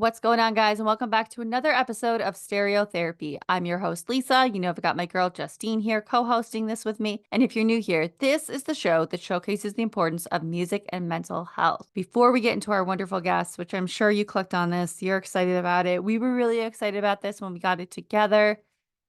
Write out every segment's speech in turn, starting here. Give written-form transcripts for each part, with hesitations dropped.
What's going on, guys? And welcome back to another episode of Stereo Therapy. I'm your host, Lisa. You know, I've got my girl, Justine, here co-hosting this with me. And if you're new here, this is the show that showcases the importance of music and mental health. Before we get into our wonderful guests, which I'm sure you clicked on this, you're excited about it. We were really excited about this when we got it together.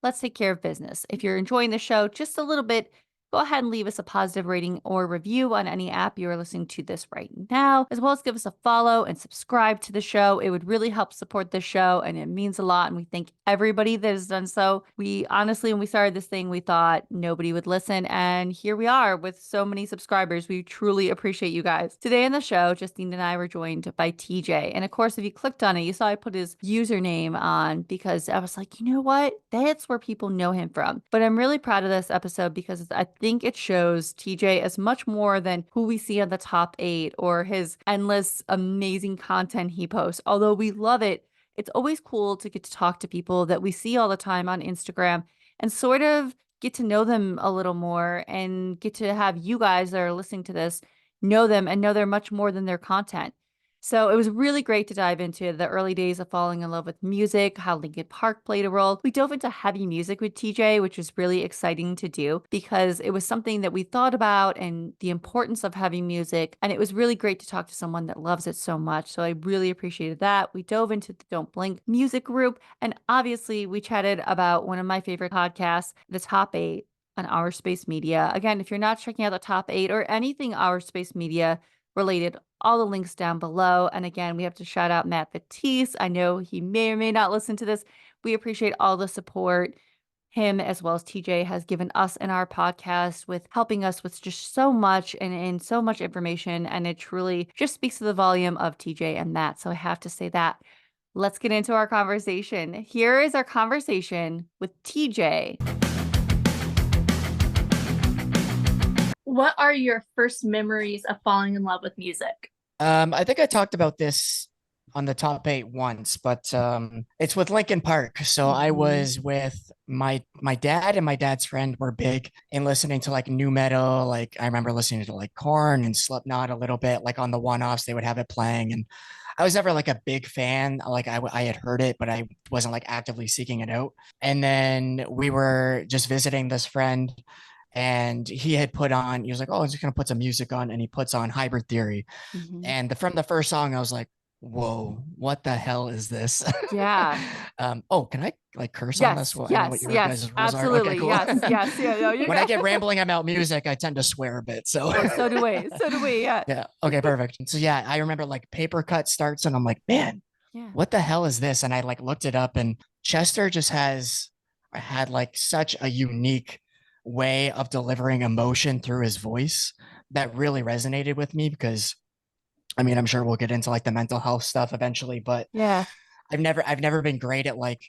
Let's take care of business. If you're enjoying the show just a little bit, go ahead and leave us a positive rating or review on any app you are listening to this right now, as well as give us a follow and subscribe to the show. It would really help support the show, and it means a lot. And we thank everybody that has done so. We honestly, when we started this thing, we thought nobody would listen. And here we are with so many subscribers. We truly appreciate you guys. Today on the show, Justine and I were joined by TJ. And of course, if you clicked on it, you saw I put his username on because I was like, you know what? That's where people know him from. But I'm really proud of this episode because I think it shows TJ as much more than who we see on the top 8 or his endless amazing content he posts. Although we love it, it's always cool to get to talk to people that we see all the time on Instagram and sort of get to know them a little more and get to have you guys that are listening to this know them and know they're much more than their content. So it was really great to dive into the early days of falling in love with music, how Linkin Park played a role. We dove into heavy music with TJ, which was really exciting to do because it was something that we thought about and the importance of heavy music. And it was really great to talk to someone that loves it so much. So I really appreciated that. We dove into the Don't Blink music group. And obviously, we chatted about one of my favorite podcasts, The Top 8 on Our Space Media. Again, if you're not checking out the top 8 or anything Our Space Media related, all the links down below. And again, we have to shout out Matt Batiste. I know he may or may not listen to this. We appreciate all the support him as well as TJ has given us in our podcast with helping us with just so much and so much information. And it truly just speaks to the volume of TJ and Matt. So I have to say that. Let's get into our conversation. Here is our conversation with TJ. What are your first memories of falling in love with music? I think I talked about this on the top 8 once, but it's with Linkin Park. So I was with my dad and my dad's friend were big in listening to like new metal. Like I remember listening to like Korn and Slipknot a little bit, like on the one-offs, they would have it playing. And I was never like a big fan. Like I had heard it, but I wasn't like actively seeking it out. And then we were just visiting this friend and he had put on, he was like, oh, I'm just gonna put some music on, and he puts on Hybrid Theory. And from the first song, I was like, whoa, what the hell is this? Yeah. Oh, can I like curse on this? Well, I know what your guys' rules absolutely. are. Okay, cool. Yes. Yeah, no, When I get rambling about music, I tend to swear a bit. So oh, so do we. So do we. Yeah. yeah. Okay, perfect. So yeah, I remember like Paper Cut starts and I'm like, man, what the hell is this? And I like looked it up, and Chester just had like such a unique way of delivering emotion through his voice that really resonated with me because I mean, I'm sure we'll get into like the mental health stuff eventually, but yeah, I've never been great at like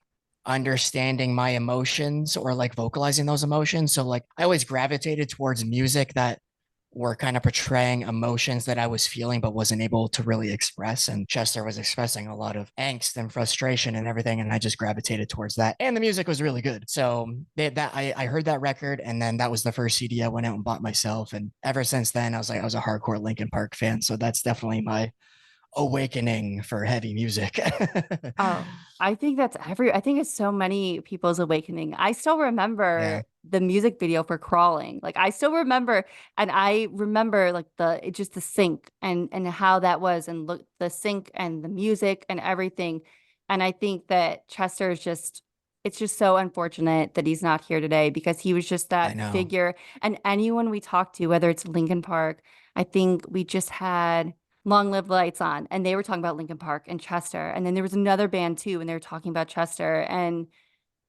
understanding my emotions or like vocalizing those emotions. So like I always gravitated towards music that were kind of portraying emotions that I was feeling but wasn't able to really express. And Chester was expressing a lot of angst and frustration and everything, and I just gravitated towards that. And the music was really good. So I heard that record, and then that was the first CD I went out and bought myself. And ever since then, I was a hardcore Linkin Park fan. So that's definitely my awakening for heavy music. oh, I think I think it's so many people's awakening. I still remember Yeah. the music video for Crawling. Like I still remember, and I remember like just the sync and how that was, and look the sync and the music and everything. And I think that Chester is just it's just so unfortunate that he's not here today because he was just I that know. figure. And anyone we talked to, whether it's Linkin Park, I think we just had Long Live Lights on, and they were talking about Linkin Park and Chester, and then there was another band too, and they were talking about Chester, and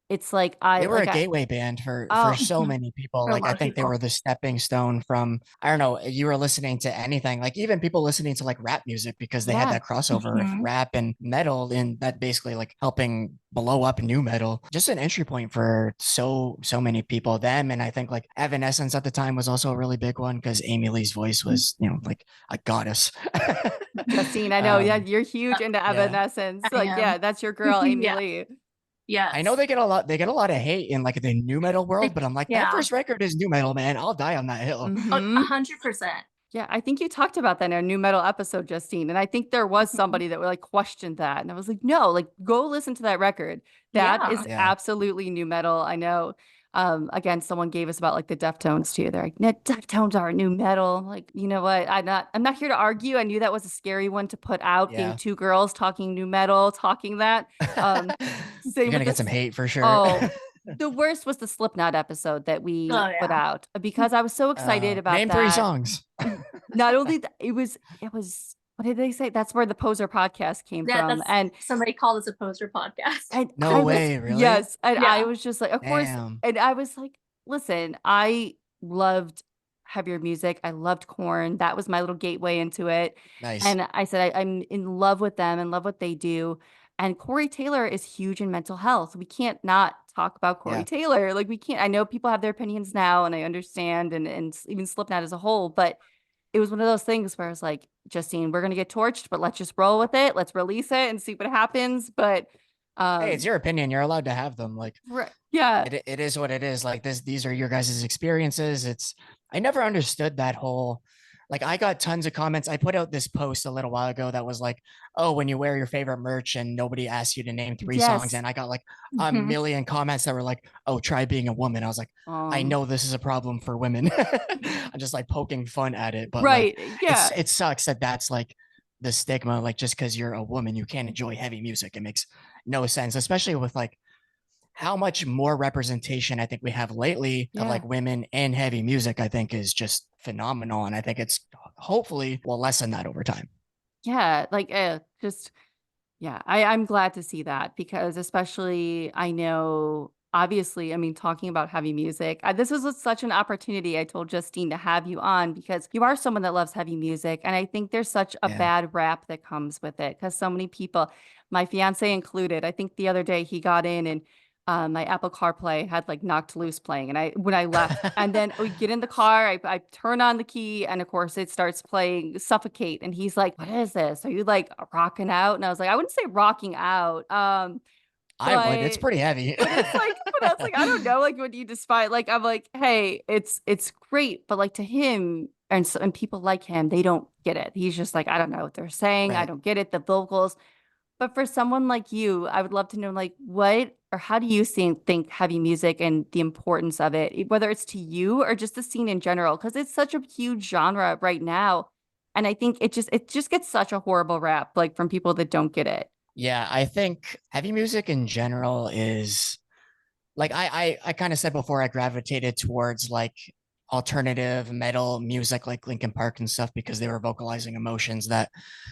it's like They were a gateway band for oh so many people. For a Like lot I of think they people. were the stepping stone from, I don't know, you were listening to anything, like even people listening to like rap music because they had yeah that crossover of Mhm. rap and metal, and that basically like helping blow up new metal. Just an entry point for so many people. Them, and I think like Evanescence at the time was also a really big one because Amy Lee's voice was, like a goddess. Justine, I know, yeah, um, you're huge into yeah. Evanescence, I like yeah, am. that's your girl Amy Yeah. Lee. I know Yes. they get a lot of hate in like the new metal world, but I'm like, that Yeah. first record is new metal, man. I'll die on that hill. Oh, Mm-hmm. 100%. Yeah, I think you talked about that in a new metal episode, Justine. And I think there was Mhm. somebody that like questioned that. And I was like, no, like go listen to that record. That Yeah. is Yeah. absolutely new metal. I know. Again, someone gave us about like the Deftones too. They're like, no, Deftones are new metal. I'm like, you know what? I'm not here to argue. I knew that was a scary one to put out, being Yeah. two girls talking new metal, talking that. Um, You're Same with gonna get some this. hate for sure. Oh, the worst was the Slipknot episode that we Oh put yeah. out because I was so excited about Name three that. songs. Not only it was what did they say? That's where the Poser podcast came Yeah, from. that's somebody called us a poster podcast. And No I was way, really? yes, and I Yeah. was just like, of course, Damn. and I was like, listen, I loved heavier music. I loved Corn. That was my little gateway into it. Nice. And I said I'm in love with them and love what they do. And Corey Taylor is huge in mental health. We can't not talk about Corey Yeah. Taylor. Like we can't. I know people have their opinions now, and I understand, and even Slipknot as a whole, but it was one of those things where I was like, Justine, we're gonna get torched, but let's just roll with it. Let's release it and see what happens. But Hey, it's um your opinion. You're allowed to have them. Like yeah. it is what it is. Like these are your guys' experiences. I never understood that whole, like I got tons of comments. I put out this post a little while ago that was like, oh, when you wear your favorite merch and nobody asks you to name three songs. Yes. And I got like a Mhm. million comments that were like, oh, try being a woman. I was like, I Um, know this is a problem for women. I'm just like poking fun at it. But like right. Yeah. it sucks that that's like the stigma. Like just because you're a woman, you can't enjoy heavy music. It makes no sense, especially with like how much more representation I think we have lately of Yeah. like women in heavy music, I think is just phenomenal. And I think it's hopefully will lessen that over time. Yeah. Like just yeah, I'm glad to see that because especially I know obviously, I mean, talking about heavy music, this was such an opportunity. I told Justine to have you on because you are someone that loves heavy music. And I think there's such a Yeah. bad rap that comes with it because so many people, my fiance included, I think the other day he got in and my Apple CarPlay had like Knocked Loose playing, and I when I left, and then we get in the car, I turn on the key, and of course it starts playing Suffocate, and he's like, "What is this? Are you like rocking out?" And I was like, "I wouldn't say rocking out, I would. It's but pretty heavy. it's like, but I was like, I don't know, like what you despise, like I'm like, hey, it's great, but like to him and people like him, they don't get it. He's just like, I don't know what they're saying, I Right. don't get it, the vocals." But for someone like you, I would love to know, like, what or how do you think heavy music and the importance of it, whether it's to you or just the scene in general, because it's such a huge genre right now, and I think it just gets such a horrible rap, like from people that don't get it. Yeah. I think heavy music in general is like I kind of said before, I gravitated towards like alternative metal music like Linkin Park and stuff because they were vocalizing emotions that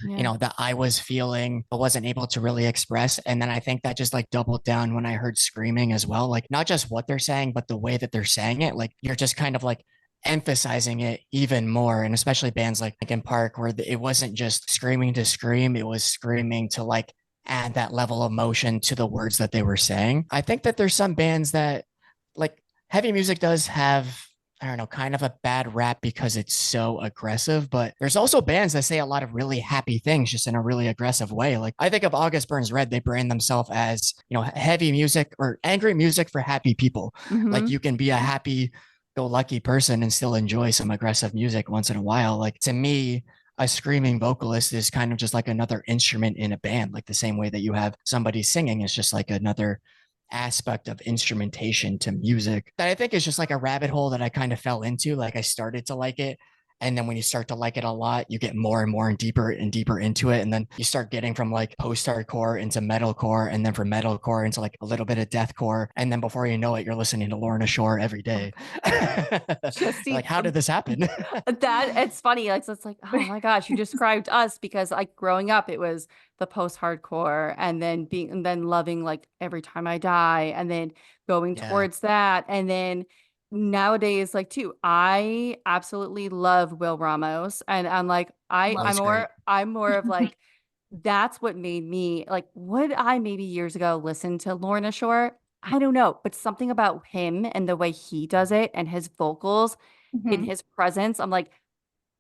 Yeah, that I was feeling but wasn't able to really express. And then I think that just like doubled down when I heard screaming as well. Like not just what they're saying, but the way that they're saying it. Like you're just kind of like emphasizing it even more. And especially bands like Linkin Park, where it wasn't just screaming to scream, it was screaming to like add that level of emotion to the words that they were saying. I think that there's some bands that like heavy music does have, I don't know, kind of a bad rap because it's so aggressive, but there's also bands that say a lot of really happy things just in a really aggressive way. Like I think of August Burns Red, they brand themselves as, heavy music or angry music for happy people. Like mm-hmm. you can be a happy go lucky person and still enjoy some aggressive music once in a while. Like to me, a screaming vocalist is kind of just like another instrument in a band, like the same way that you have somebody singing is just like another aspect of instrumentation to music that I think is just like a rabbit hole that I kind of fell into. Like I started to like it. And then when you start to like it a lot, you get more and deeper into it. And then you start getting from like post hardcore into metalcore, and then from metalcore into like a little bit of deathcore. And then before you know it, you're listening to Lorna Shore every day. Justine, Like, how did this happen? that it's funny. Like, so it's like, oh my gosh, you described us because like growing up, it was the post-hardcore and then and then loving like Every Time I Die and then going Yeah. towards that. And then nowadays, like too, I absolutely love Will Ramos. And I'm like, Oh, I'm he's great. I'm more of like, that's what made me like, would I maybe years ago listen to Lorna Shore? I don't know, but something about him and the way he does it and his vocals in Mhm. his presence, I'm like,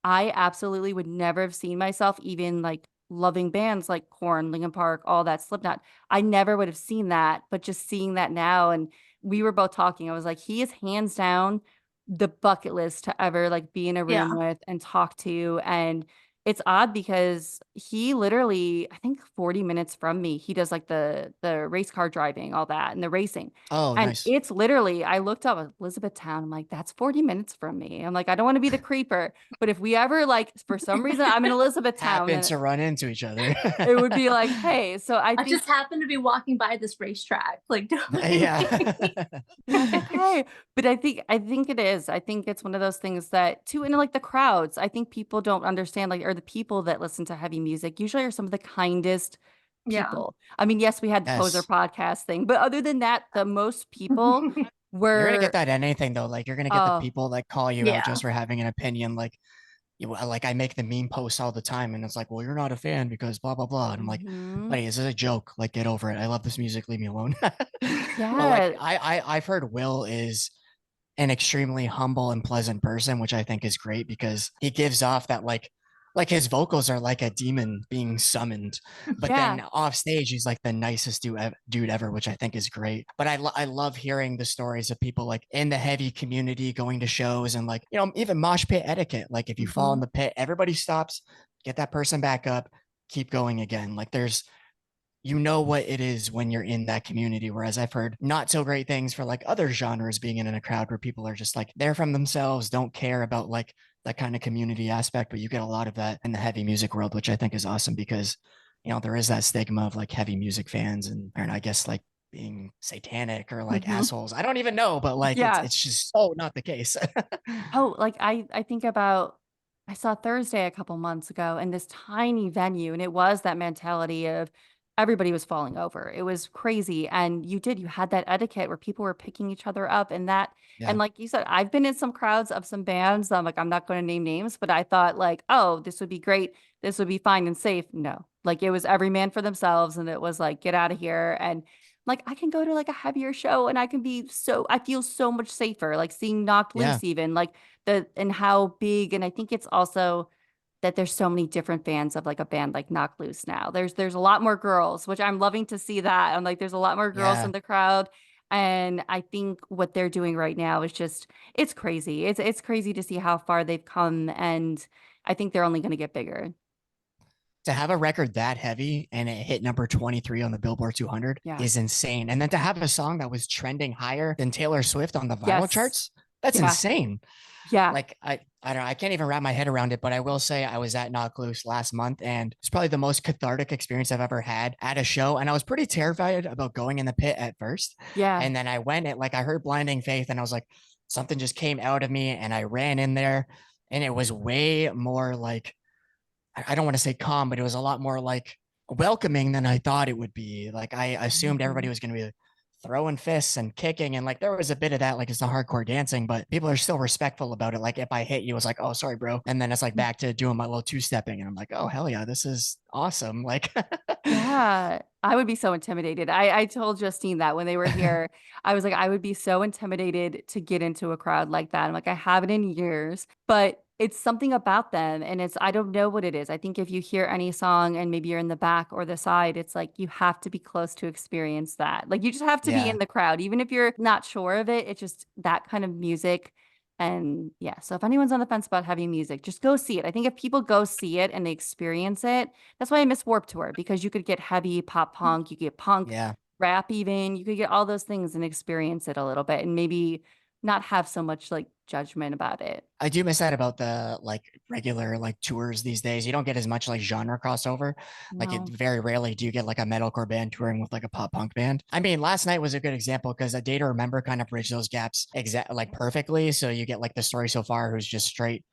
I absolutely would never have seen myself even like loving bands like Korn, Linkin Park, all that, Slipknot. I never would have seen that, but just seeing that now, and we were both talking, I was like, he is hands down the bucket list to ever like be in a room Yeah. with and talk to. And it's odd because he literally, I think 40 minutes from me, he does like the race car driving, all that, and the racing. Oh, And nice. it's literally, I looked up Elizabethtown. I'm like, that's 40 minutes from me. I'm like, I don't want to be the creeper, but if we ever like for some reason I'm in Elizabethtown, Happen then to run into each other. it would be like, hey. So I I think just happened to be walking by this racetrack. Like, don't mind Yeah. me. be like, okay. But I think it is. I think it's one of those things that too, and like the crowds, I think people don't understand, like, or the people that listen to heavy music usually are some of the kindest Yeah. people. I mean, yes, we had the poser Yes. podcast thing, but other than that, the most people You're gonna get were that in anything though. Like you're gonna get the oh people that call you out Yeah. just for having an opinion. Like I make the meme posts all the time, and it's like, well, you're not a fan because blah blah blah. And I'm like, mhm. buddy, this is a joke. Like, get over it. I love this music. Leave me alone. But like, Yeah. I've heard Will is an extremely humble and pleasant person, which I think is great because he gives off that like his vocals are like a demon being summoned, but Yeah. then off stage he's like the nicest dude ever, which I think is great. But I love hearing the stories of people like in the heavy community going to shows and like even mosh pit etiquette. Like if you fall in Mhm. the pit, everybody stops, get that person back up, keep going again. Like there's what it is when you're in that community. Whereas I've heard not so great things for like other genres being in a crowd where people are just like there from themselves, don't care about like that kind of community aspect. But you get a lot of that in the heavy music world, which I think is awesome because, there is that stigma of like heavy music fans and I guess like being satanic or like Mhm. assholes. I don't even know, but like it's Yeah. it's just oh not the case. Oh, like I think about I saw Thursday a couple months ago in this tiny venue, and it was that mentality of everybody was falling over. It was crazy. And you had that etiquette where people were picking each other up and that and Yeah. like you said, I've been in some crowds of some bands. I'm like, I'm not going to name names, but I thought like, oh, this would be great. This would be fine and safe. No. Like it was every man for themselves, and it was like, get out of here. And like I can go to like a heavier show and I feel so much safer, like seeing Knocked Yeah. Loose even like and how big. And I think it's also that there's so many different fans of like a band like Knocked Loose now. There's a lot more girls, which I'm loving to see that. I'm like, there's a lot more girls Yeah. in the crowd. And I think what they're doing right now is just it's crazy. It's crazy to see how far they've come. And I think they're only gonna get bigger. To have a record that heavy and it hit number 23 on the Billboard 200 Yeah. is insane. And then to have a song that was trending higher than Taylor Swift on the vinyl Yes. charts, that's Yeah. insane. Yeah. Like I don't know, I can't even wrap my head around it, but I will say I was at Knock Loose last month and it's probably the most cathartic experience I've ever had at a show. And I was pretty terrified about going in the pit at first. Yeah. And then I went and like I heard Blinding Faith and I was like, something just came out of me and I ran in there and it was way more like I don't want to say calm, but it was a lot more like welcoming than I thought it would be. Like I assumed everybody Mhm. was going to be throwing fists and kicking, and like there was a bit of that, like it's the hardcore dancing, but people are still respectful about it. Like if I hit you, it's like, oh, sorry, bro, and then it's like back to doing my little two stepping, and I'm like, oh hell yeah, this is awesome. Like, Yeah, I would be so intimidated. I told Justine that when they were here, I was like, I would be so intimidated to get into a crowd like that. I'm like, I haven't in years, but it's something about them. And I don't know what it is. I think if you hear any song and maybe you're in the back or the side, it's like you have to be close to experience that. Like you just have to be yeah, in the crowd, even if you're not sure of it. It's just that kind of music. And yeah, so if anyone's on the fence about heavy music, just go see it. I think if people go see it and they experience it, that's why I miss Warped Tour, because you could get heavy pop punk, you could get punk, yeah. rap even, you could get all those things and experience it a little bit and maybe not have so much like judgment about it. I do miss that about the like regular like tours these days. You don't get as much like genre crossover. Like it No. very rarely do you get like a metalcore band touring with like a pop punk band. I mean, last night was a good example because A Day to Remember kind of bridged those gaps like perfectly. So you get like the story so far who's just straight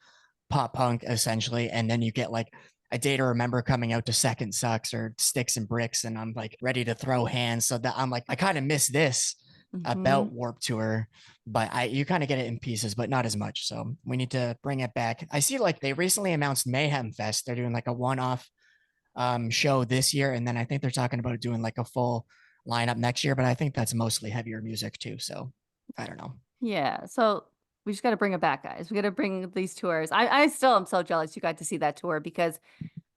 pop punk essentially, and then you get like A Day to Remember coming out to Second Sucks or Sticks and Bricks, and I'm like ready to throw hands. So that I'm like I kind of miss this Hmm. about Warp Tour, but I you kind of get it in pieces, but not as much. So we need to bring it back. I see like they recently announced Mayhem Fest. They're doing like a one-off show this year, and then I think they're talking about doing like a full lineup next year, but I think that's mostly heavier music too. So I don't know. Yeah. So we just got to bring it back, guys. We got to bring these tours. I still am so jealous you got to see that tour because,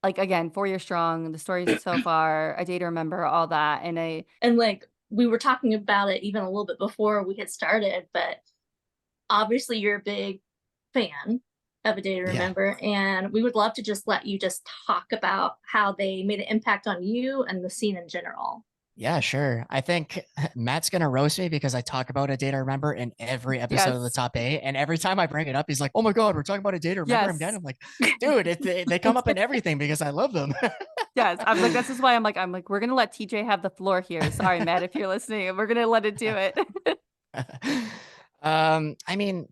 like, again, 4 years strong, the stories so far, A Day to Remember, all that. And And like we were talking about it even a little bit before we had started, but obviously you're a big fan of A Day to Yeah. Remember, and we would love to just let you just talk about how they made an impact on you and the scene in general. Yeah, sure. I think Matt's gonna roast me because I talk about A Day to Remember in every episode of the Yes. top 8, and every time I bring it up, he's like, "Oh my God, we're talking about A Day to Remember again." Yes. I'm like, "Dude, they come up in everything because I love them." Yes. I'm like, this is why I'm like, we're gonna let TJ have the floor here. Sorry, Matt, if you're listening. We're gonna let it do it. I mean,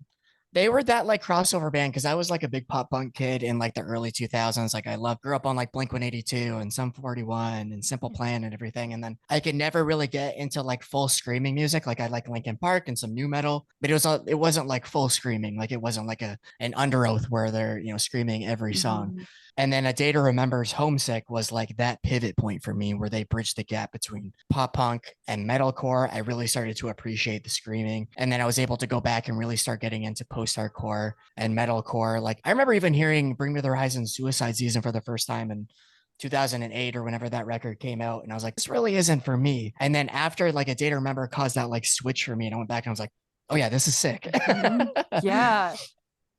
they were that like crossover band because I was like a big pop punk kid in like the early 2000s. Like grew up on like Blink 182 and Sum 41 and Simple Plan and everything. And then I could never really get into like full screaming music. Like I like Linkin Park and some new metal, but it wasn't like full screaming. Like it wasn't like an Under Oath where they're, screaming every song. Mhm. And then A Day to Remember's Homesick was like that pivot point for me where they bridged the gap between pop punk and metalcore. I really started to appreciate the screaming. And then I was able to go back and really start getting into post-hardcore and metalcore. Like I remember even hearing Bring Me the Horizon Suicide Season for the first time in 2008 or whenever that record came out. And I was like, this really isn't for me. And then after like A Day to Remember caused that like switch for me, and I went back and I was like, oh yeah, this is sick. Mhm. Yeah.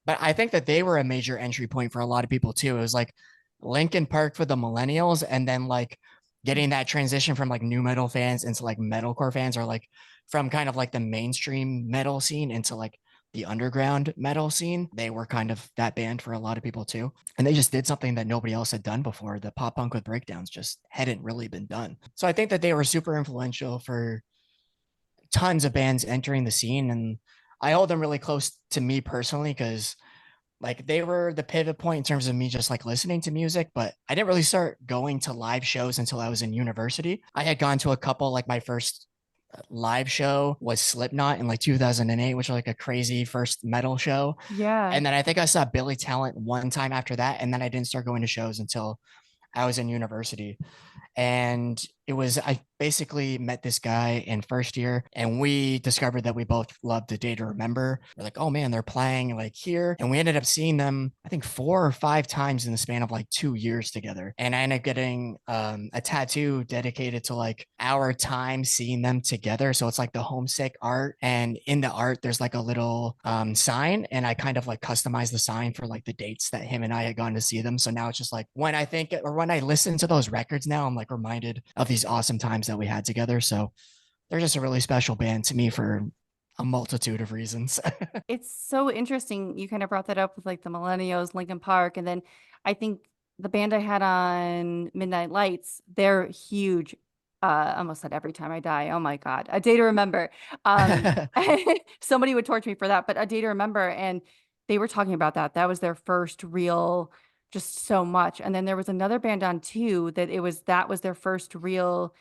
But I think that they were a major entry point for a lot of people too. It was like Linkin Park for the millennials, and then like getting that transition from like new metal fans into like metalcore fans, or like from kind of like the mainstream metal scene into like the underground metal scene. They were kind of that band for a lot of people too. And they just did something that nobody else had done before. The pop punk with breakdowns just hadn't really been done. So I think that they were super influential for tons of bands entering the scene. And I hold them really close to me personally because like they were the pivot point in terms of me just like listening to music, but I didn't really start going to live shows until I was in university. I had gone to a couple, like my first live show was Slipknot in like 2008, which was like a crazy first metal show. Yeah. And then I think I saw Billy Talent one time after that. And then I didn't start going to shows until I was in university. And I basically met this guy in first year, and we discovered that we both loved A Day to Remember. We're like, oh man, they're playing like here. And we ended up seeing them, I think 4 or 5 times in the span of like 2 years together. And I ended up getting a tattoo dedicated to like our time seeing them together. So it's like the homesick art. And in the art, there's like a little sign. And I kind of like customized the sign for like the dates that him and I had gone to see them. So now it's just like when I think or when I listen to those records now, I'm like reminded of these awesome times that we had together. So they're just a really special band to me for a multitude of reasons. It's so interesting. You kind of brought that up with like the Millennials, Linkin Park, and then I think the band I had on Midnight Lights, they're huge. I almost said Every Time I Die. Oh my God. A Day to Remember. Um, somebody would torture me for that, but A Day to Remember. And they were talking about that. That was their first real, just so much. And then there was another band on too that was their first real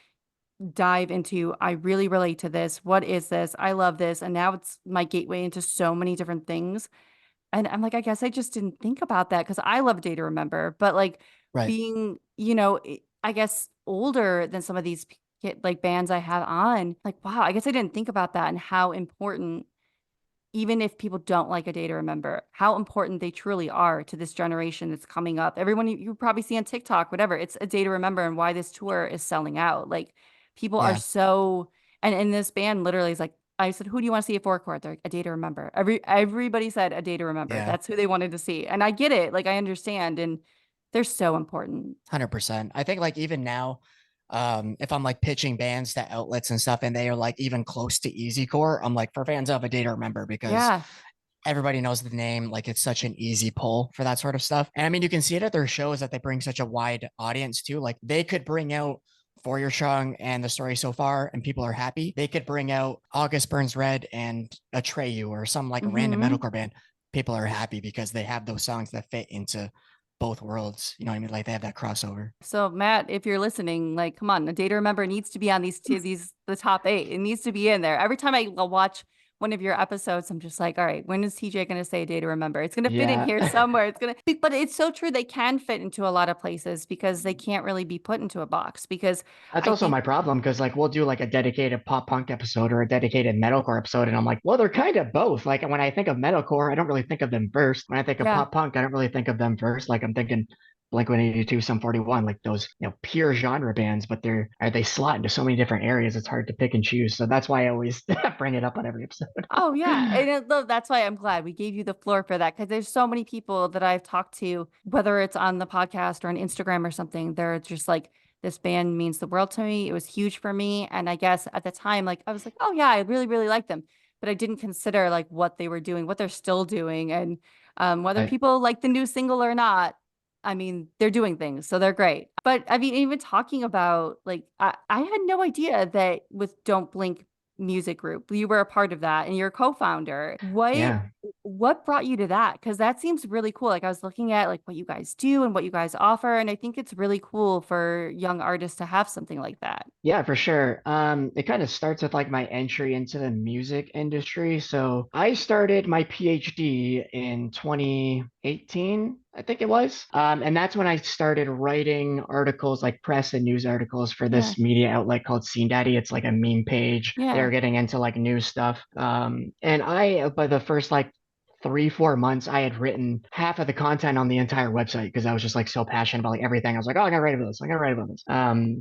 dive into, I really relate to this. What is this? I love this. And now it's my gateway into so many different things. And I'm like, I guess I just didn't think about that because I love Day to Remember. But like Right. being, I guess older than some of these like bands I have on, like, wow, I guess I didn't think about that and how important, even if people don't like A Day to Remember, how important they truly are to this generation that's coming up. Everyone you probably see on TikTok, whatever, it's A Day to Remember and why this tour is selling out. Like people are Yeah. so, and this band literally is like, I said, who do you want to see at forecourt? They're like, A Day to Remember. Everybody said A Day to Remember. Yeah. That's who they wanted to see. And I get it. Like I understand. And they're so important. 100%. I think like even now, if I'm like pitching bands to outlets and stuff and they are like even close to easycore, I'm like, for fans of A Day to Remember, because Yeah. everybody knows the name. Like it's such an easy pull for that sort of stuff. And I mean, you can see it at their shows that they bring such a wide audience too. Like they could bring out For Your Strong and The Story So Far and people are happy. They could bring out August Burns Red and Atreyu or some like random Hmm. metalcore band. People are happy because they have those songs that fit into both worlds. You know what I mean? Like they have that crossover. So Matt, if you're listening, like, come on, A Day to Remember needs to be on the top 8. It needs to be in there. Every time I watch one of your episodes, I'm just like, all right, when is TJ going to say A Day to Remember? It's going to fit in Yeah. here somewhere. It's going to be, but it's so true. They can fit into a lot of places because they can't really be put into a box because That's I also think, my problem because like we'll do like a dedicated pop punk episode or a dedicated metalcore episode, and I'm like, well, they're kind of both. Like when I think of metalcore, I don't really think of them first. When I think of yeah, pop punk, I don't really think of them first. Like I'm thinking Blink-182, Sum 41, like those, pure genre bands, but they slot into so many different areas. It's hard to pick and choose. So that's why I always bring it up on every episode. Oh yeah, and that's why I'm glad we gave you the floor for that, because there's so many people that I've talked to, whether it's on the podcast or on Instagram or something. They're just like, this band means the world to me. It was huge for me, and I guess at the time, like I was like, oh yeah, I really really like them, but I didn't consider like what they were doing, what they're still doing, and whether Right. people like the new single or not. I mean, they're doing things, so they're great. But I mean, even talking about like, I had no idea that with Don't Blink music group, you were a part of that and you're a co-founder. Yeah. What brought you to that? Because that seems really cool. Like I was looking at like what you guys do and what you guys offer, and I think it's really cool for young artists to have something like that. Yeah, for sure. It kind of starts with like my entry into the music industry. So I started my PhD in 2018, I think it was. And that's when I started writing articles, like press and news articles for Yeah, this media outlet called Scene Daddy. It's like a meme page. yeah, They're getting into like news stuff. And I, by the first like 3, 4 months, I had written half of the content on the entire website because I was just like so passionate about like everything. I was like, oh, I gotta write about this. I gotta write about this.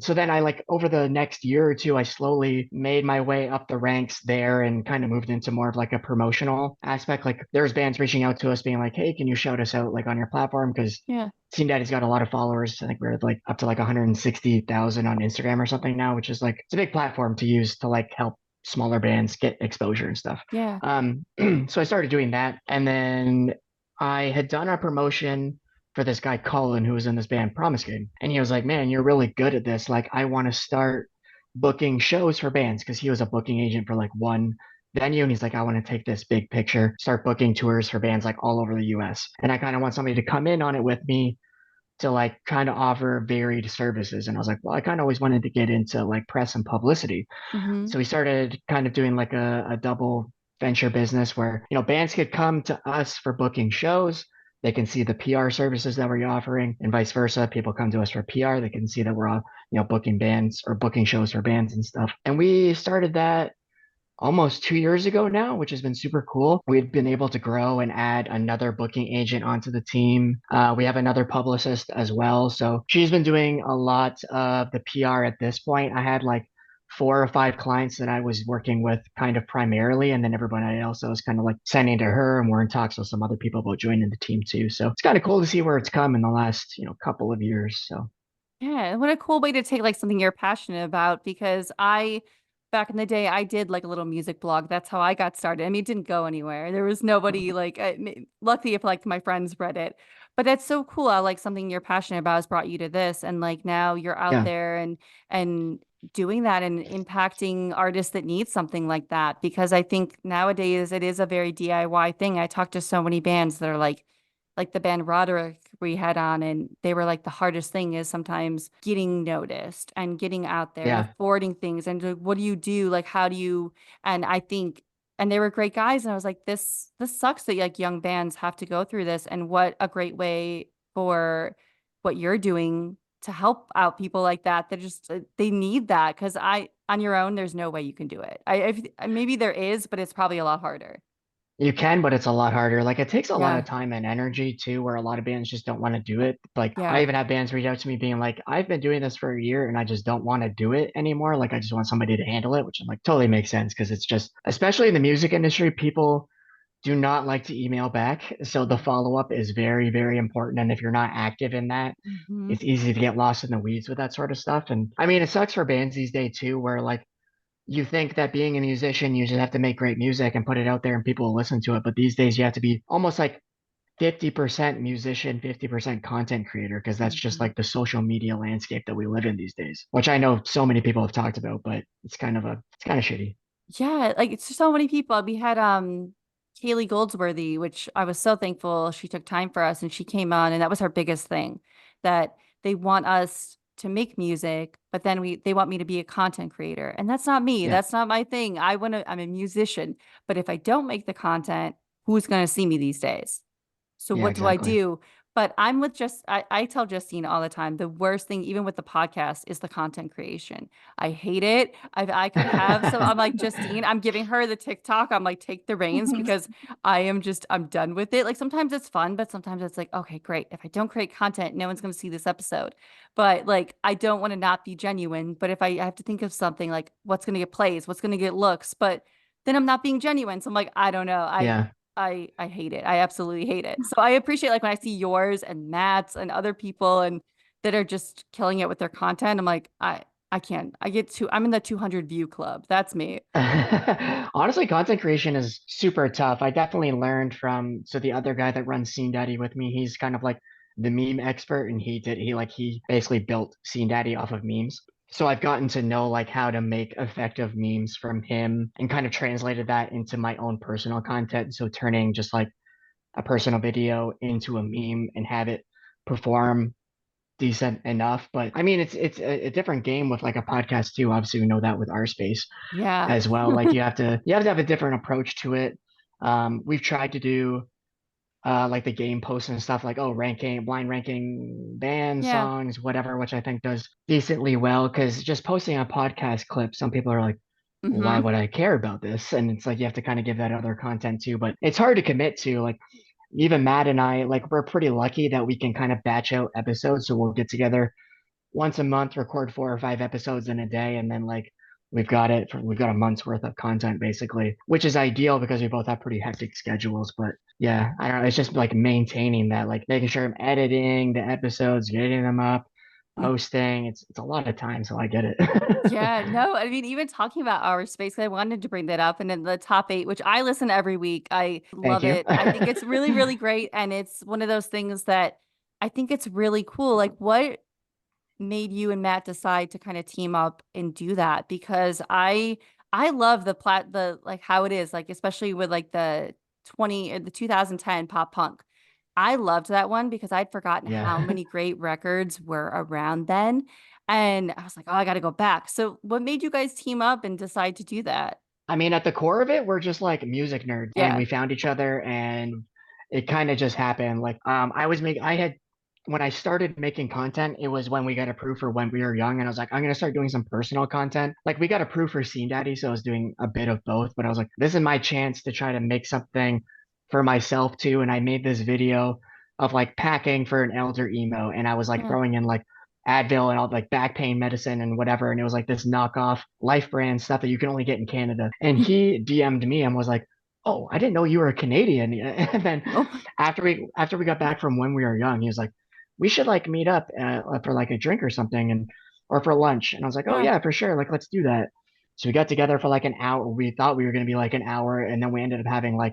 So then I like over the next year or two, I slowly made my way up the ranks there and kind of moved into more of like a promotional aspect. Like there's bands reaching out to us being like, hey, can you shout us out like on your platform? Because yeah, Teen Daddy's got a lot of followers. I think we're like up to like 160,000 on Instagram or something now, which is like it's a big platform to use to like help smaller bands get exposure and stuff. yeah. So I started doing that, and then I had done a promotion for this guy Colin who was in this band Promise Game, and he was like, "Man, you're really good at this. Like, I want to start booking shows for bands because he was a booking agent for like one venue, and he's like, I want to take this big picture, start booking tours for bands like all over the U.S. And I kind of want somebody to come in on it with me to like kind of offer varied services. And I was like, well, I kind of always wanted to get into like press and publicity. Mm-hmm. So we started kind of doing like a double venture business where, bands could come to us for booking shows. They can see the PR services that we're offering and vice versa. People come to us for PR. They can see that we're all, booking bands or booking shows for bands and stuff. And we started that almost 2 years ago now, which has been super cool. We've been able to grow and add another booking agent onto the team. We have another publicist as well. So she's been doing a lot of the PR at this point. I had like 4 or 5 clients that I was working with kind of primarily, and then everybody else I was kind of like sending to her, and we're in talks with some other people about joining the team too. So it's kind of cool to see where it's come in the last, couple of years. So Yeah, what a cool way to take like something you're passionate about, because back in the day, I did like a little music blog. That's how I got started. I mean, it didn't go anywhere. There was nobody like, luckily if like my friends read it, but that's so cool. I like something you're passionate about has brought you to this. And like now you're out yeah, there and doing that and impacting artists that need something like that. Because I think nowadays it is a very DIY thing. I talk to so many bands that are like the band Roderick we had on, and they were like, the hardest thing is sometimes getting noticed and getting out there and yeah. affording things. And like, what do you do? Like, how do you, and I think, and they were great guys. And I was like, this sucks that like young bands have to go through this. And what a great way for what you're doing to help out people like that, that just, they need that. Cause on your own, there's no way you can do it. Maybe there is, but it's probably a lot harder. You can, but it's a lot harder. Like it takes a lot Yeah. of time and energy too, where a lot of bands just don't want to do it. Like I Yeah. even have bands reach out to me being like, I've been doing this for a year and I just don't want to do it anymore. Like I just want somebody to handle it, which I'm like totally makes sense because it's just, especially in the music industry, people do not like to email back. So the follow-up is very, very important. And if you're not active in that, Hmm. it's easy to get lost in the weeds with that sort of stuff. And I mean, it sucks for bands these days too, where like you think that being a musician, you just have to make great music and put it out there and people will listen to it. But these days, you have to be almost like 50% musician, 50% content creator, because that's just Hmm. like the social media landscape that we live in these days, which I know so many people have talked about, but it's kind of shitty. Yeah, like it's so many people. We had Kaylee Goldsworthy, which I was so thankful she took time for us and she came on, and that was her biggest thing, that they want us to make music, but then they want me to be a content creator. And that's not me. Yeah. That's not my thing. I'm a musician, but if I don't make the content, who's going to see me these days? So Yeah, what do I exactly. do? But I'm with I tell Justine all the time, the worst thing, even with the podcast, is the content creation. I hate it. I could have some, I'm like, Justine, I'm giving her the TikTok. I'm like, take the reins because I'm done with it. Like sometimes it's fun, but sometimes it's like, okay, great. If I don't create content, no one's going to see this episode. But like, I don't want to not be genuine. But if I have to think of something like what's going to get plays, what's going to get looks, but then I'm not being genuine. So I'm like, I don't know. Yeah. I hate it. I absolutely hate it. So I appreciate like when I see yours and Matt's and other people and that are just killing it with their content. I'm like, I can't. I'm in the 200 view club. That's me. Honestly, content creation is super tough. I definitely learned from the other guy that runs Scene Daddy with me. He's kind of like the meme expert, and he basically built Scene Daddy off of memes. So I've gotten to know like how to make effective memes from him and kind of translated that into my own personal content. So turning just like a personal video into a meme and have it perform decent enough. But I mean, it's a different game with like a podcast too. Obviously, we know that with our space Yeah. as well. Like you have to have a different approach to it. We've tried to do like the game posts and stuff like blind ranking band Yeah. songs, whatever, which I think does decently well because just posting a podcast clip, some people are like, well, why Mm-hmm. would I care about this? And it's like you have to kind of give that other content too. But it's hard to commit to. Like even Matt and I, like we're pretty lucky that we can kind of batch out episodes. So we'll get together once a month, record 4 or 5 episodes in a day, and then like we've got a month's worth of content basically, which is ideal because we both have pretty hectic schedules. But yeah, I don't know, it's just like maintaining that, like making sure I'm editing the episodes, getting them up, posting. It's a lot of time, so I get it. Yeah, no, I mean, even talking about our space, I wanted to bring that up. And then the top eight, which I listen every week, I Thank love you. it. I think it's really, really great. And it's one of those things that I think it's really cool. Like, what made you and Matt decide to kind of team up and do that? Because I love the like how it is, like especially with like the 2010 pop punk. I loved that one because I'd forgotten how Yeah. many great records were around then. And I was like, oh, I got to go back. So what made you guys team up and decide to do that? I mean, at the core of it, we're just like music nerds, and Yeah. we found each other, and it kind of just happened. Like, I had when I started making content, it was when we got approved for When We Were Young, and I was like, I'm gonna start doing some personal content. Like, we got approved for Scene Daddy, so I was doing a bit of both. But I was like, this is my chance to try to make something for myself too. And I made this video of like packing for an elder emo, and I was like Yeah. throwing in like Advil and all like back pain medicine and whatever. And it was like this knockoff Life brand stuff that you can only get in Canada. And he DM'd me and was like, "Oh, I didn't know you were a Canadian." And then Oh, after we got back from When We Were Young, he was like, "We should like meet up for like a drink or something and or for lunch." And I was like, "Oh yeah. yeah, for sure. Like let's do that." So we got together for like an hour. We thought we were gonna be like an hour, and then we ended up having like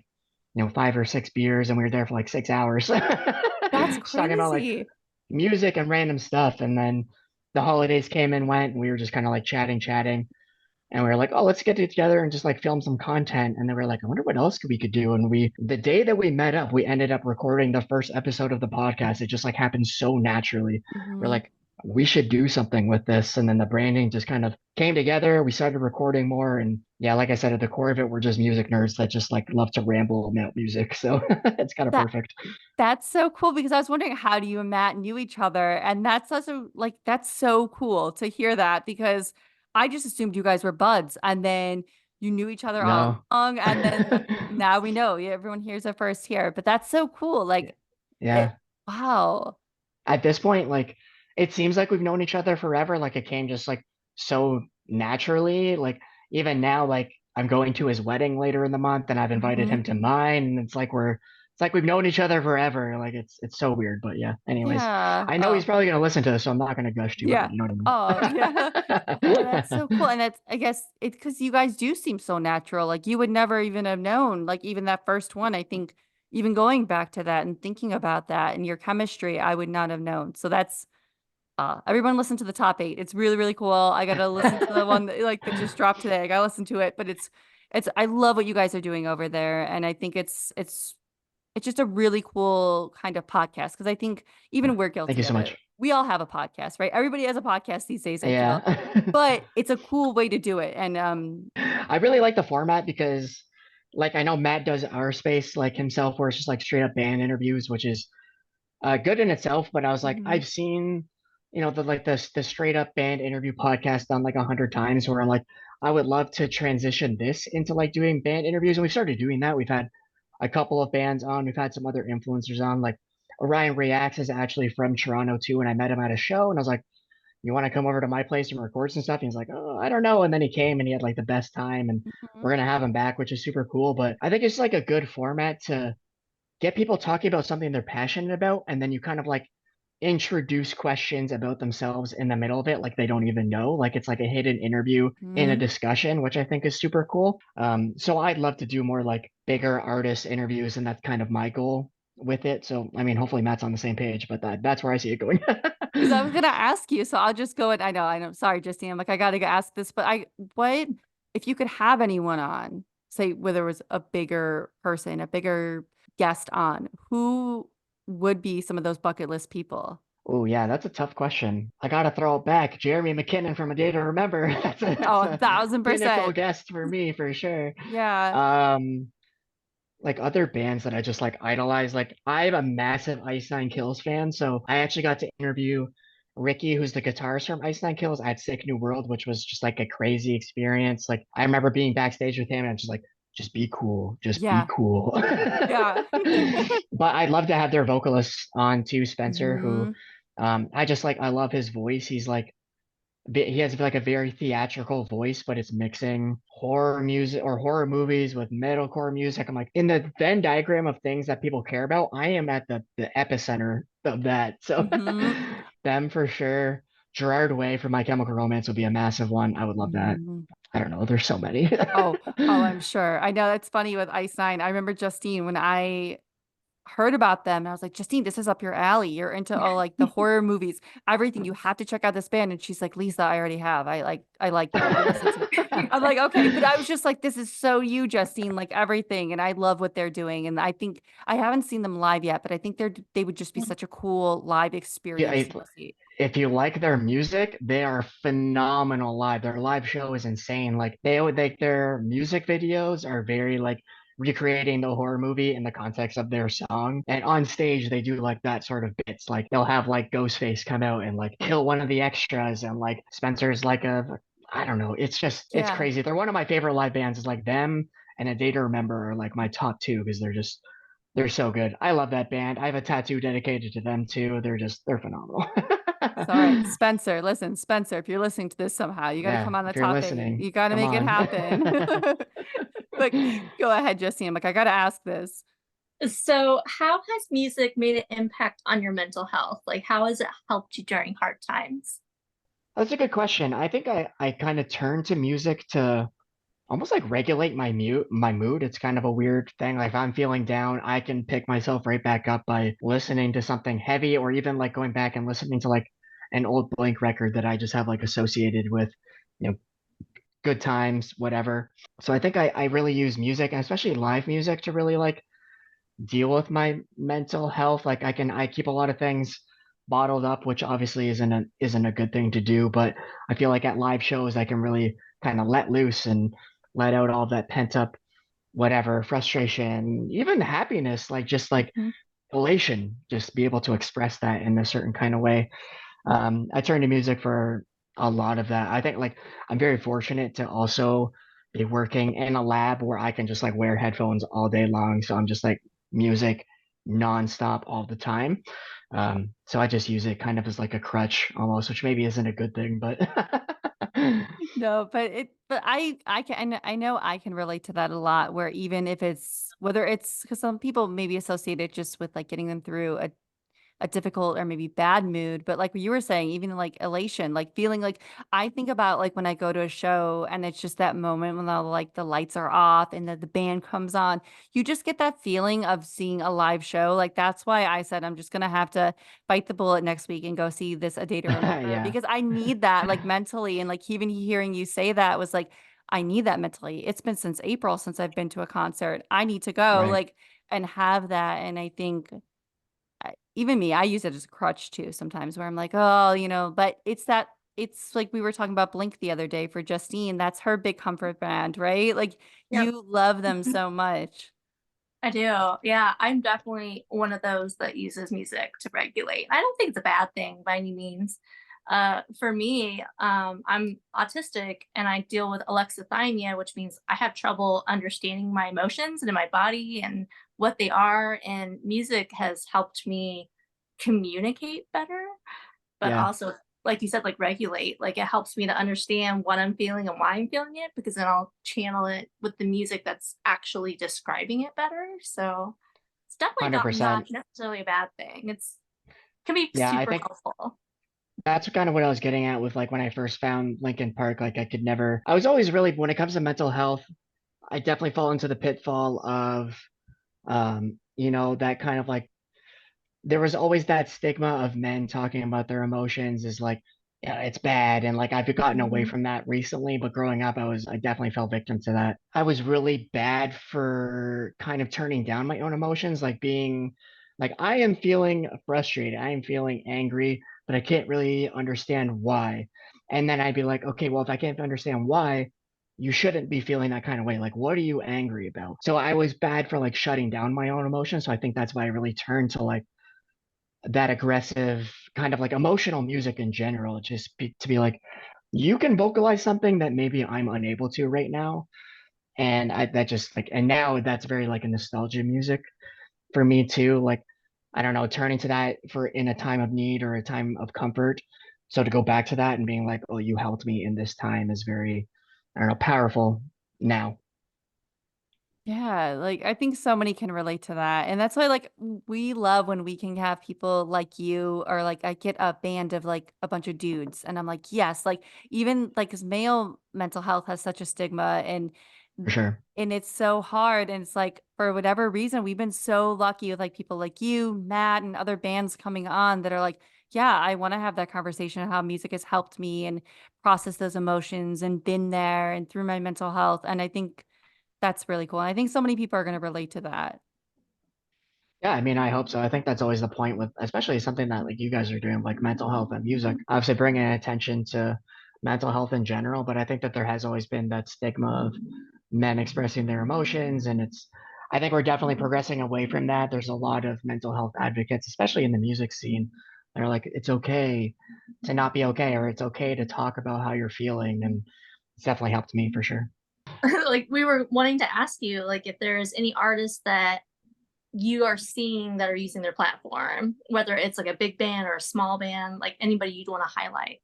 5 or 6 beers, and we were there for like 6 hours, That's just talking about like crazy. music and random stuff. And then the holidays came and went, and we were just kind of like chatting. And we were like, oh, let's get it together and just like film some content. And then we are like, I wonder what else we could do. And the day that we met up, we ended up recording the first episode of the podcast. It just like happened so naturally. We're Hmm. like, we should do something with this. And then the branding just kind of came together. We started recording more. And yeah, like I said, at the core of it, we're just music nerds that just like love to ramble about music. So it's kind of That perfect. That's so cool because I was wondering how do you and Matt knew each other, and that's such a like that's so cool to hear that because I just assumed you guys were buds, and then you knew each other all No. along, and then now we know. Yeah, everyone hears it first here, but that's so cool. Like, it, Yeah. wow, At this point, like it seems like we've known each other forever. Like it came just like so naturally. Like even now, like I'm going to his wedding later in the month, and I've invited hmm him to mine, and it's like we've known each other forever. Like it's so weird, but yeah. Anyways, yeah, I know he's oh probably gonna listen to this, so I'm not gonna gush too hard. yeah, You know oh yeah. what Oh, that's I so cool. And that's, I guess it's because you guys do seem so natural. Like you would never even have known, like even that first one, I think even going back to that and thinking about that and your chemistry, I would not have known. So that's everyone listen to the top eight. It's really, really cool. I gotta listen to the one that just dropped today. I gotta listen to it. But it's I love what you guys are doing over there. And I think it's just a really cool kind of podcast because I think even we're Thank you guilty so of it. much. We all have a podcast, right? Everybody has a podcast these days, I feel. Yeah. But it's a cool way to do it. And I really like the format because like I know Matt does our space like himself where it's just like straight up band interviews, which is good in itself, but I was like, Mhm. I've seen, the straight up band interview podcast done like 100 times where I'm like, I would love to transition this into like doing band interviews. And we started doing that. We've had a couple of bands on, we've had some other influencers on, like Orion Reacts is actually from Toronto too. And I met him at a show and I was like, you want to come over to my place and record some stuff? And he's like, oh, I don't know. And then he came and he had like the best time and Mhm. we're going to have him back, which is super cool. But I think it's like a good format to get people talking about something they're passionate about. And then you kind of like introduce questions about themselves in the middle of it, like they don't even know. Like it's like a hidden interview in a Mhm. discussion, which I think is super cool. So I'd love to do more like bigger artist interviews, and that's kind of my goal with it. So I mean, hopefully Matt's on the same page, but that's where I see it going. Because I was gonna ask you, so I'll just go and I know. Sorry, Justine. I'm like, I gotta go ask this, but what if you could have anyone on, say, whether it was a bigger person, a bigger guest on, who would be some of those bucket list people? Oh yeah, that's a tough question. I gotta throw it back. Jeremy McKinnon from A Day to Remember. That's Oh, a 1,000%. pinnacle guest for me for sure. Yeah. Um, like other bands that I just like idolize. Like I'm a massive Ice Nine Kills fan, so I actually got to interview Ricky, who's the guitarist from Ice Nine Kills, at Sick New World, which was just like a crazy experience. Like I remember being backstage with him, and I'm just like, just be cool, just be Yeah. cool. Yeah. But I'd love to have their vocalist on too, Spencer, who Hmm. I love his voice. He's like he has like a very theatrical voice, but it's mixing horror music or horror movies with metalcore music. I'm like, in the Venn diagram of things that people care about, I am at the epicenter of that. So Hmm. them for sure. Gerard Way for My Chemical Romance would be a massive one. I would love that. Hmm. I don't know. There's so many. Oh, I'm sure. I know that's funny with Ice Nine. I remember Justine when I heard about them and I was like, Justine, this is up your alley. You're into all like the horror movies, everything. You have to check out this band. And she's like, Lisa, I already have. I like them. I listen to them. I'm like, okay. But I was just like, this is so you, Justine, like everything. And I love what they're doing. And I think I haven't seen them live yet, but I think they would just be such a cool live Yeah, experience to go see. if you like their music, they are phenomenal live. Their live show is insane. Like they would like their music videos are very like recreating the horror movie in the context of their song. And on stage they do like that sort of bits. Like they'll have like Ghostface come out and like kill one of the extras and like Spencer's like a I don't know. It's Yeah. crazy. They're one of my favorite live bands is like them and A Day to Remember are like my top two because they're so good. I love that band. I have a tattoo dedicated to them too. They're phenomenal. So, all right, Spencer, listen, Spencer, if you're listening to this somehow, you got to Yeah, come on the if you're top eight. listening, You got to come make it on. happen. But go ahead, Justine. I'm like, I got to ask this. So, how has music made an impact on your mental health? Like, how has it helped you during hard times? That's a good question. I think I kind of turn to music to almost like regulate my mood. It's kind of a weird thing. Like if I'm feeling down, I can pick myself right back up by listening to something heavy or even like going back and listening to like an old Blink record that I just have like associated with, you know, good times, whatever. So I think I really use music and especially live music to really like deal with my mental health. Like I keep a lot of things bottled up, which obviously isn't a good thing to do. But I feel like at live shows I can really kind of let loose and let out all that pent up whatever frustration, even happiness, like just like Mhm. elation, just be able to express that in a certain kind of way. I turn to music for a lot of that. I think like I'm very fortunate to also be working in a lab where I can just like wear headphones all day long. So I'm just like music nonstop all the time. So I just use it kind of as like a crutch almost, which maybe isn't a good thing, but No, but I know I can relate to that a lot where even if it's whether it's because some people maybe associate it just with like getting them through a difficult or maybe bad mood, but like what you were saying, even like elation, like feeling like I think about like when I go to a show and it's just that moment when all like the lights are off and the band comes on, you just get that feeling of seeing a live show. Like that's why I said I'm just gonna have to bite the bullet next week and go see this A Day to Remember yeah. because I need that like mentally and like even hearing you say that was like I need that mentally. It's been since April since I've been to a concert. I need to go Right. like and have that and I think even me, I use it as a crutch too sometimes where I'm like, oh, but it's like we were talking about Blink the other day for Justine. That's her big comfort band, right? Like Yep. you love them Mhm. so much. I do. Yeah, I'm definitely one of those that uses music to regulate. I don't think it's a bad thing by any means. For me, I'm autistic and I deal with alexithymia, which means I have trouble understanding my emotions and in my body and what they are. And music has helped me communicate better, but Yeah, also, like you said, like regulate. Like it helps me to understand what I'm feeling and why I'm feeling it, because then I'll channel it with the music that's actually describing it better. So it's definitely not 100%. necessarily a bad thing. It's can be Yeah, I super think helpful. that's kind of what I was getting at with like when I first found Linkin Park. Like I was always really, when it comes to mental health, I definitely fall into the pitfall of, that kind of like, there was always that stigma of men talking about their emotions is like, yeah, it's bad. And like I've gotten away Mhm. from that recently, but growing up, I definitely fell victim to that. I was really bad for kind of turning down my own emotions, like being like, I am feeling frustrated, I am feeling angry, but I can't really understand why. And then I'd be like, okay, well, if I can't understand why, you shouldn't be feeling that kind of way. Like, what are you angry about? So I was bad for like shutting down my own emotions. So I think that's why I really turned to like that aggressive kind of like emotional music in general, to be like, you can vocalize something that maybe I'm unable to right now. And that just like, and now that's very like a nostalgia music for me too. Like, I don't know, turning to that for in a time of need or a time of comfort. So to go back to that and being like, oh, you helped me in this time is very, I don't know, powerful now. Yeah, like I think so many can relate to that. And that's why like we love when we can have people like you or like I get a band of like a bunch of dudes and I'm like, yes, like even like cuz male mental health has such a stigma For sure. and it's so hard and it's like for whatever reason we've been so lucky with like people like you, Matt and other bands coming on that are like, yeah, I want to have that conversation of how music has helped me and process those emotions and been there and through my mental health and I think that's really cool. And I think so many people are gonna relate to that. Yeah, I mean, I hope so. I think that's always the point with, especially something that like you guys are doing, like mental health and music. Obviously, bringing attention to mental health in general, but I think that there has always been that stigma of men expressing their emotions, and I think we're definitely progressing away from that. There's a lot of mental health advocates, especially in the music scene. They're like, it's okay to not be okay, or it's okay to talk about how you're feeling, and it's definitely helped me for sure. Like we were wanting to ask you, like if there's any artists that you are seeing that are using their platform, whether it's like a big band or a small band, like anybody you'd want to highlight.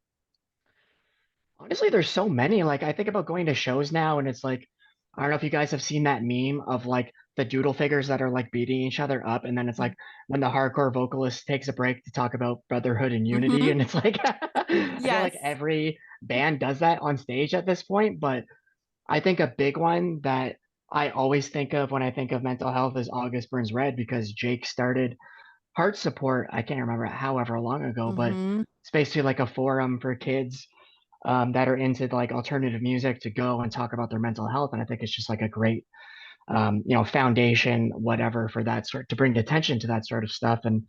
Honestly, there's so many. Like I think about going to shows now, and it's like, I don't know if you guys have seen that meme of like the doodle figures that are like beating each other up, and then it's like when the hardcore vocalist takes a break to talk about brotherhood and unity, Mhm. and it's like I feel like Yes. every band does that on stage at this point. But I think a big one that I always think of when I think of mental health is August Burns Red, because Jake started Heart Support. I can't remember however long ago, but Mhm. it's basically like a forum for kids that are into like alternative music to go and talk about their mental health. And I think it's just like a great, foundation, whatever, for that sort to bring attention to that sort of stuff. And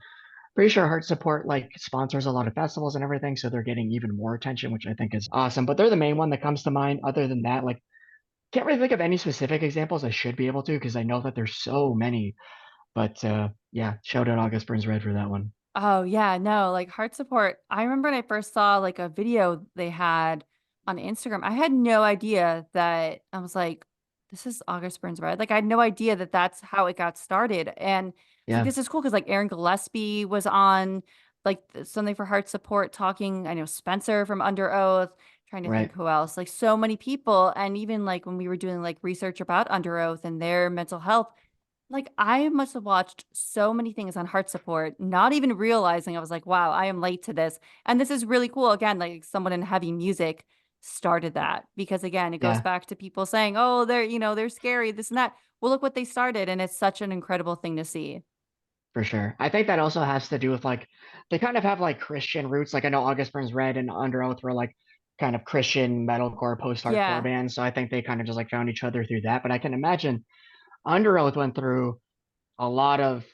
pretty sure Heart Support like sponsors a lot of festivals and everything, so they're getting even more attention, which I think is awesome. But they're the main one that comes to mind. Other than that, like can't really think of any specific examples. I should be able to because I know that there's so many. But yeah, shout out August Burns Red for that one. Oh, yeah, no, like heart support. I remember when I first saw like a video they had on Instagram. I had no idea that I was like, this is August Burns Red. Like I had no idea that that's how it got started. And it's like Yeah, this is cool because like Aaron Gillespie was on like something for heart support talking. I know Spencer from Under Oath, trying to think right. who else. Like so many people and even like when we were doing like research about Under Oath and their mental health like, I must have watched so many things on heart support, not even realizing I was like, wow, I am late to this. And this is really cool. Again, like someone in heavy music started that because again, it goes Yeah, back to people saying, oh, they're scary, this and that. Well, look what they started. And it's such an incredible thing to see. for sure. I think that also has to do with like they kind of have like Christian roots. Like I know August Burns Red and Under Oath were like kind of Christian metalcore, post-hardcore Yeah. bands. So I think they kind of just like found each other through that. But I can imagine Under Oath went through a lot of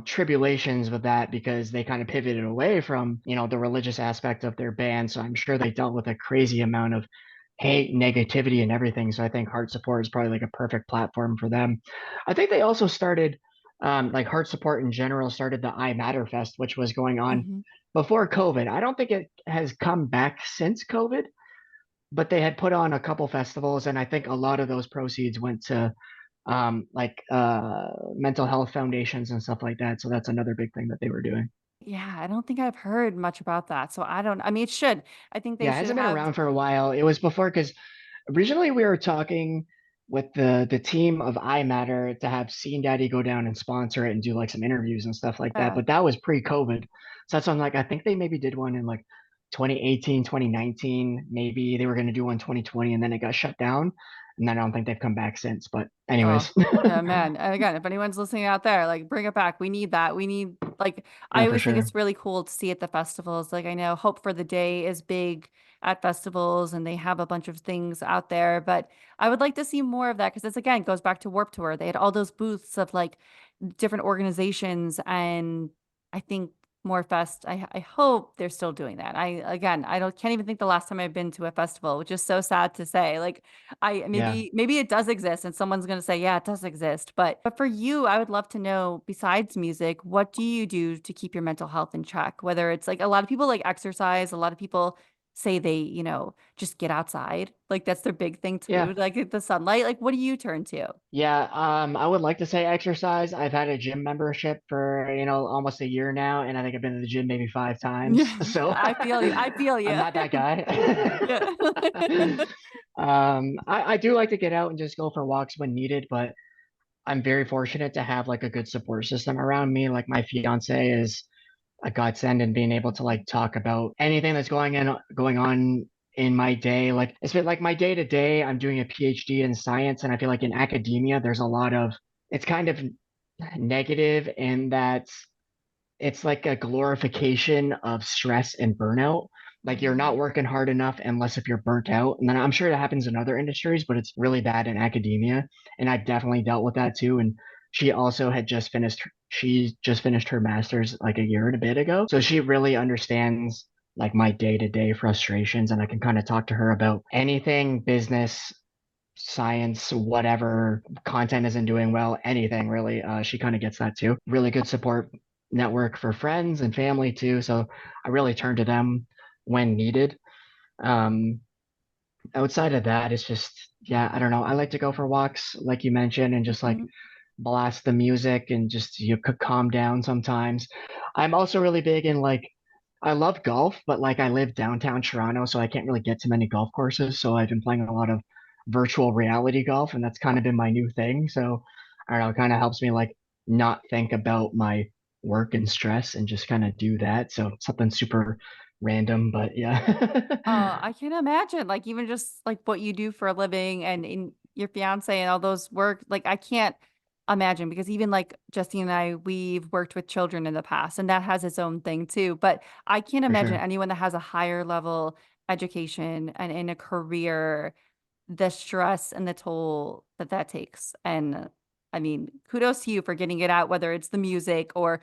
tribulations with that because they kind of pivoted away from the religious aspect of their band. So I'm sure they dealt with a crazy amount of hate, negativity, and everything. So I think Heart Support is probably like a perfect platform for them. I think they also started, like Heart Support in general, started the I Matter Fest, which was going on Mhm. before COVID. I don't think it has come back since COVID, but they had put on a couple festivals, and I think a lot of those proceeds went to mental health foundations and stuff like that. So that's another big thing that they were doing. Yeah, I don't think I've heard much about that. So I mean, it should. I think they Yeah, it should hasn't been have. around for a while. It was before because originally we were talking with the team of iMatter to have Scene Daddy go down and sponsor it and do like some interviews and stuff like that. Yeah. But that was pre-COVID. So that's why I'm like, I think they maybe did one in like 2018, 2019. Maybe they were going to do one 2020 and then it got shut down. And then I don't think they've come back since. But Oh, anyways, yeah, man. And again, if anyone's listening out there, like bring it back. We need that. We need like I yeah, for always think sure. it's really cool to see at the festivals. Like I know Hope for the Day is big at festivals and they have a bunch of things out there, but I would like to see more of that because this again goes back to Warped Tour. They had all those booths of like different organizations and I think more fest. I hope they're still doing that. I don't can't even think the last time I've been to a festival, which is so sad to say. Like I Yeah. maybe it does exist and someone's going to say, yeah, it does exist. But for you, I would love to know besides music, what do you do to keep your mental health in check? Whether it's like a lot of people like exercise, a lot of people say they, just get outside. Like that's their big thing too. Yeah. Like the sunlight. Like what do you turn to? Yeah, I would like to say exercise. I've had a gym membership for, almost a year now, and I think I've been to the gym maybe 5 times. Yeah, So I feel you. I feel I'm you. not that guy. Yeah. I do like to get out and just go for walks when needed, but I'm very fortunate to have like a good support system around me. Like my fiance is a godsend and being able to like talk about anything that's going on in my day. Like it's been like my day to day, I'm doing a PhD in science, and I feel like in academia there's a lot of it's kind of negative in that it's like a glorification of stress and burnout. Like you're not Mhm. working hard enough unless if you're burnt out. And then I'm sure that happens in other industries, but it's really bad in academia. And I've definitely dealt with that too. And she just finished her master's like a year and a bit ago. So she really understands like my day-to-day frustrations, and I can kind of talk to her about anything business, science, whatever content isn't doing well, anything really. She kind of gets that too. Really good support network for friends and family too. So I really turn to them when needed. Um, Outside of that, it's just, yeah, I don't know. I like to go for walks, like you mentioned, and just like Mhm. blast the music and just you could calm down sometimes. I'm also really big in like I love golf, but like I live downtown Toronto, so I can't really get to many golf courses. So I've been playing a lot of virtual reality golf, and that's kind of been my new thing. So I don't know, it kind of helps me like not think about my work and stress and just kind of do that. So something super random, but yeah. I can imagine, like even just like what you do for a living and in your fiance and all those work, like I can't imagine because even like Justine and I, we've worked with children in the past and that has its own thing too. But I can't For imagine sure. anyone that has a higher level education and in a career the stress and the toll that that takes. And I mean, kudos to you for getting it out, whether it's the music or,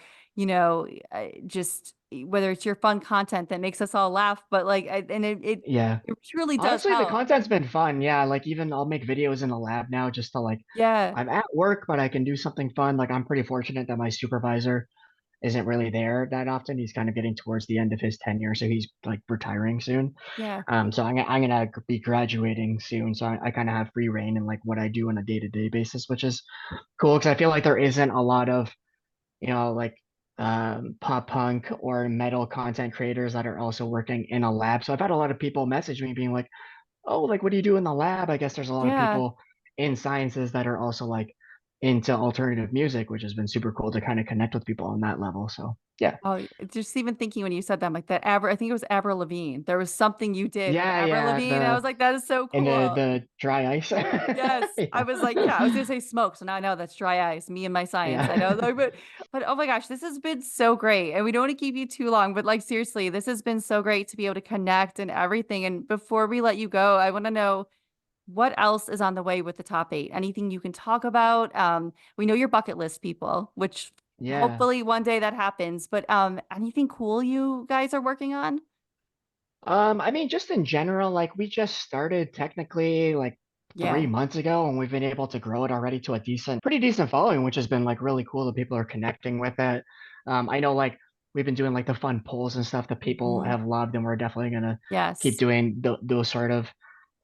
just whether it's your fun content that makes us all laugh. But like, and Yeah. it truly does Honestly, the help. content's been fun. Yeah, like even I'll make videos in the lab now just to like Yeah. I'm at work, but I can do something fun. Like I'm pretty fortunate that my supervisor isn't really there that often. He's kind of getting towards the end of his tenure, so he's like retiring soon. Yeah. So I'm gonna be graduating soon, so I kind of have free reign in like what I do on a day-to-day basis, which is cool because I feel like there isn't a lot of like pop punk or metal content creators that are also working in a lab. So I've had a lot of people message me being like, oh, like what do you do in the lab? I guess there's a lot of Yeah. people in sciences that are also like into alternative music, which has been super cool to kind of connect with people on that level. So yeah. Oh, just even thinking when you said that, I'm like that I think it was Avril Lavigne. There was something you did with Yeah, Avril yeah. Lavigne. I was like, that is so And cool. the dry ice. Yes, I Yeah. was like, yeah, I was gonna say smoke, so now I know that's dry ice. Me and my science, I know, Yeah. like, but oh my gosh, this has been so great, and we don't want to keep you too long, but like seriously, this has been so great to be able to connect and everything. And before we let you go, I want to know what else is on the way with the top eight. Anything you can talk about? We know your bucket list, people, which Yeah. hopefully one day that happens. But anything cool you guys are working on? I mean, just in general, like we just started technically like Yeah. 3 months ago, and we've been able to grow it already to a pretty decent following, which has been like really cool that people are connecting with it. I know like we've been doing like the fun polls and stuff that people Mhm. have loved, and we're definitely gonna keep Yes. doing those sort of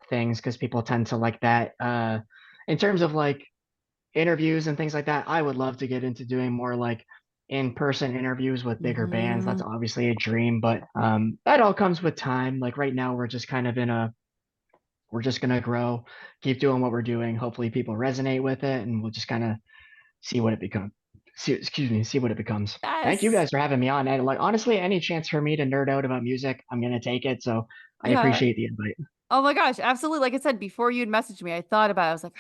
things because people tend to like that. In terms of like interviews and things like that, I would love to get into doing more like in-person interviews with bigger bands. That's Mhm. obviously a dream, but that all comes with time. Like right now we're just kind of in a we're just gonna grow, keep doing what we're doing. Hopefully people resonate with it, and we'll just kind of see what it becomes. See what it becomes. Thank you Yes. guys for having me on. And like honestly, any chance for me to nerd out about music, I'm gonna take it. So I Yeah. appreciate the invite. Oh my gosh, absolutely. Like I said, before you'd messaged me, I thought about it. I was like,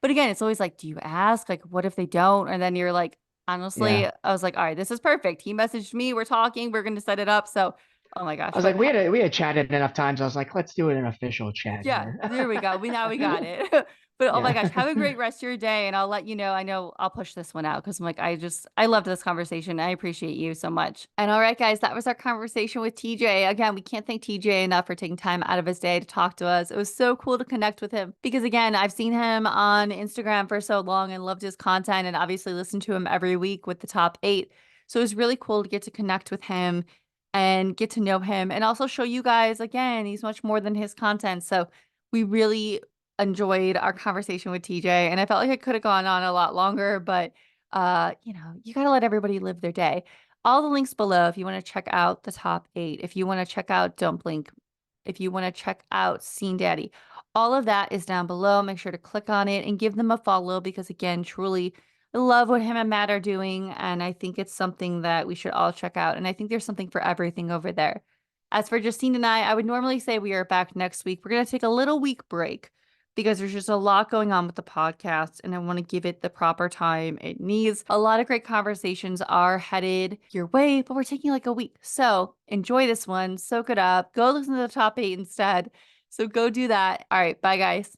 but again, it's always like, do you ask? Like, what if they don't? And then you're like, honestly, Yeah. I was like, all right, this is perfect. He messaged me, we're talking, we're going to set it up. So, oh my I gosh. was But like, we had chatted enough times. I was like, let's do it an official chat yeah, here. there we go. We got it. But oh my Yeah. gosh, have a great rest of your day. And I'll let you know. I know I'll push this one out because I'm like, I loved this conversation. I appreciate you so much. And all right, guys, that was our conversation with TJ. Again, we can't thank TJ enough for taking time out of his day to talk to us. It was so cool to connect with him because, again, I've seen him on Instagram for so long and loved his content and obviously listened to him every week with the top 8. So it was really cool to get to connect with him and get to know him and also show you guys, again, he's much more than his content. So we really enjoyed our conversation with TJ, and I felt like it could have gone on a lot longer, but you got to let everybody live their day. All the links below if you want to check out the top 8, if you want to check out Don't Blink, if you want to check out Scene Daddy, all of that is down below. Make sure to click on it and give them a follow because, again, truly I love what him and Matt are doing, and I think it's something that we should all check out. And I think there's something for everything over there. As for Justine and I would normally say we are back next week. We're going to take a little week break because there's just a lot going on with the podcast, and I want to give it the proper time it needs. A lot of great conversations are headed your way, but we're taking like a week. So enjoy this one, soak it up, go listen to the top 8 instead. So go do that. All right, bye, guys.